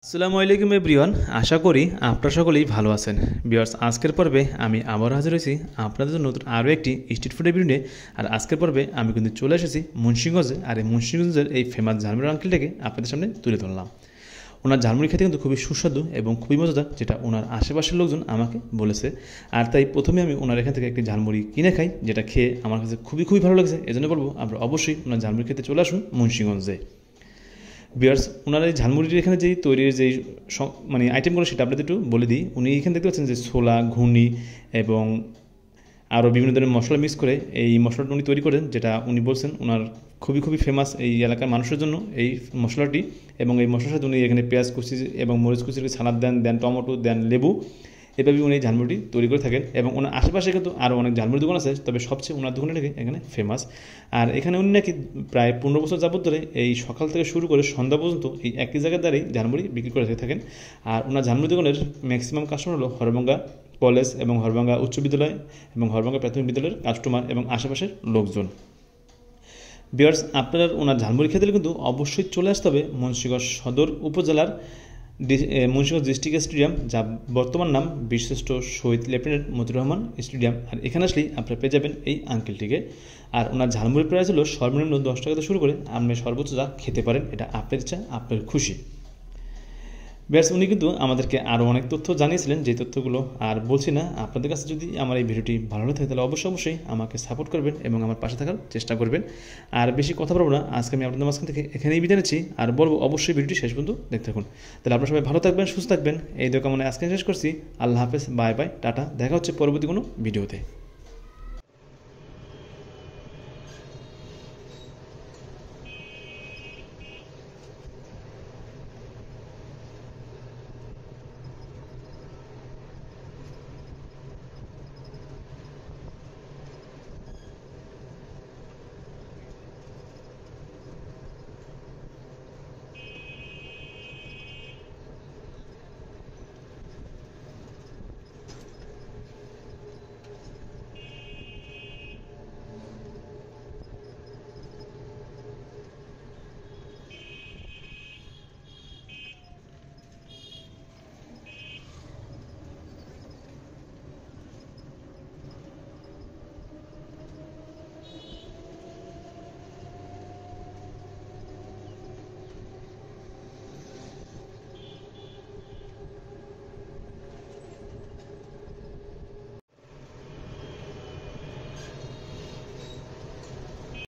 আসসালামু আলাইকুম এভরিওয়ান, আশা করি আপনারা সকলেই ভালো আছেন। ভিউয়ার্স, আজকের পর্বে আমি আবারও হাজির হয়েছি আপনাদের জন্য নতুন আরও একটি স্ট্রিট ফুডের ভিডিও নিয়ে। আর আজকের পর্বে আমি কিন্তু চলে এসেছি মুন্সিগঞ্জে। আর এই মুন্সিগঞ্জের এই ফেমাস ঝালমুড়ি আঙ্কেলটাকে আপনাদের সামনে তুলে ধরলাম। ওনার ঝালমুড়ি খেতে কিন্তু খুবই সুস্বাদু এবং খুবই মজাদার, যেটা ওনার আশেপাশের লোকজন আমাকে বলেছে। আর তাই প্রথমে আমি ওনার এখান থেকে একটি ঝালমুড়ি কিনে খাই, যেটা খেয়ে আমার কাছে খুবই ভালো লাগছে। এজন্য বলবো আপনারা অবশ্যই ওনার ঝালমুড়ি খেতে চলে আসুন মুন্সিগঞ্জে। বিয়ার্স, ওনার এই ঝালমুড়ির এখানে যেই তৈরির যেই আইটেমগুলো সেটা আপনাদের একটু বলে দিই। উনি এখানে দেখতে পাচ্ছেন যে ছোলা, ঘুগনি এবং আরও বিভিন্ন ধরনের মশলা মিক্স করে এই মশলাটা উনি তৈরি করেন, যেটা উনি বলছেন ওনার খুবই ফেমাস এই এলাকার মানুষের জন্য এই মশলাটি। এবং এই মশলার সাথে উনি এখানে পেঁয়াজ কুচি এবং মরিচ কুচির সালাদ দেন টমেটো দেন, লেবু, এভাবে উনি এই ঝালমুড়িটি তৈরি করে থাকেন। এবং ওনার আশেপাশে কিন্তু আরও অনেক ঝালমুড়ি দোকান আছে, তবে সবচেয়ে ওনার দোকানে নাকি এখানে ফেমাস। আর এখানে উনি নাকি প্রায় 15 বছর যাবত ধরে এই সকাল থেকে শুরু করে সন্ধ্যা পর্যন্ত এই একই জায়গার দ্বারাই ঝালমুড়ি বিক্রি করে থাকেন। আর ওনার ঝালমুড়ি দোকানের ম্যাক্সিমাম কাস্টমার হলো হরভাঙ্গা কলেজ এবং হরভাঙ্গা উচ্চ বিদ্যালয় এবং হরভাঙ্গা প্রাথমিক বিদ্যালয়ের কাস্টমার এবং আশেপাশের লোকজন। ভিউয়ার্স, আপনারা ওনার ঝালমুড়ি খেতে কিন্তু অবশ্যই চলে আসতে হবে মুন্সিগঞ্জ সদর উপজেলার মুন্সিগঞ্জ ডিস্ট্রিক্ট স্টেডিয়াম, যা বর্তমান নাম বীরশ্রেষ্ঠ শহীদ লেফটেন্যান্ট মতিউর রহমান স্টেডিয়াম। আর এখানে আসলেই আপনারা পেয়ে যাবেন এই আঙ্কেলটিকে। আর ওনার ঝালমুড়ির প্রাইস হলো সর্বনিম্ন 10 টাকা থেকে শুরু করে আপনি সর্বোচ্চ যা খেতে পারেন, এটা আপনার ইচ্ছা, আপনার খুশি। ব্যাস, উনি কিন্তু আমাদেরকে আরও অনেক তথ্য জানিয়েছিলেন, যে তথ্যগুলো আর বলছি না। আপনাদের কাছে যদি আমার এই ভিডিওটি ভালো লাগে তাহলে অবশ্যই আমাকে সাপোর্ট করবেন এবং আমার পাশে থাকার চেষ্টা করবেন। আর বেশি কথা বলবো না, আজকে আমি আপনাদের মাঝখান থেকে এখানেই বিদায় নিচ্ছি। আর বলবো অবশ্যই ভিডিওটি শেষ পর্যন্ত দেখতে থাকুন। তাহলে আপনারা সবাই ভালো থাকবেন, সুস্থ থাকবেন, এই দোকানে আজকে শেষ করছি। আল্লাহ হাফেজ, বাই বাই, টাটা। দেখা হচ্ছে পরবর্তী কোনো ভিডিওতে।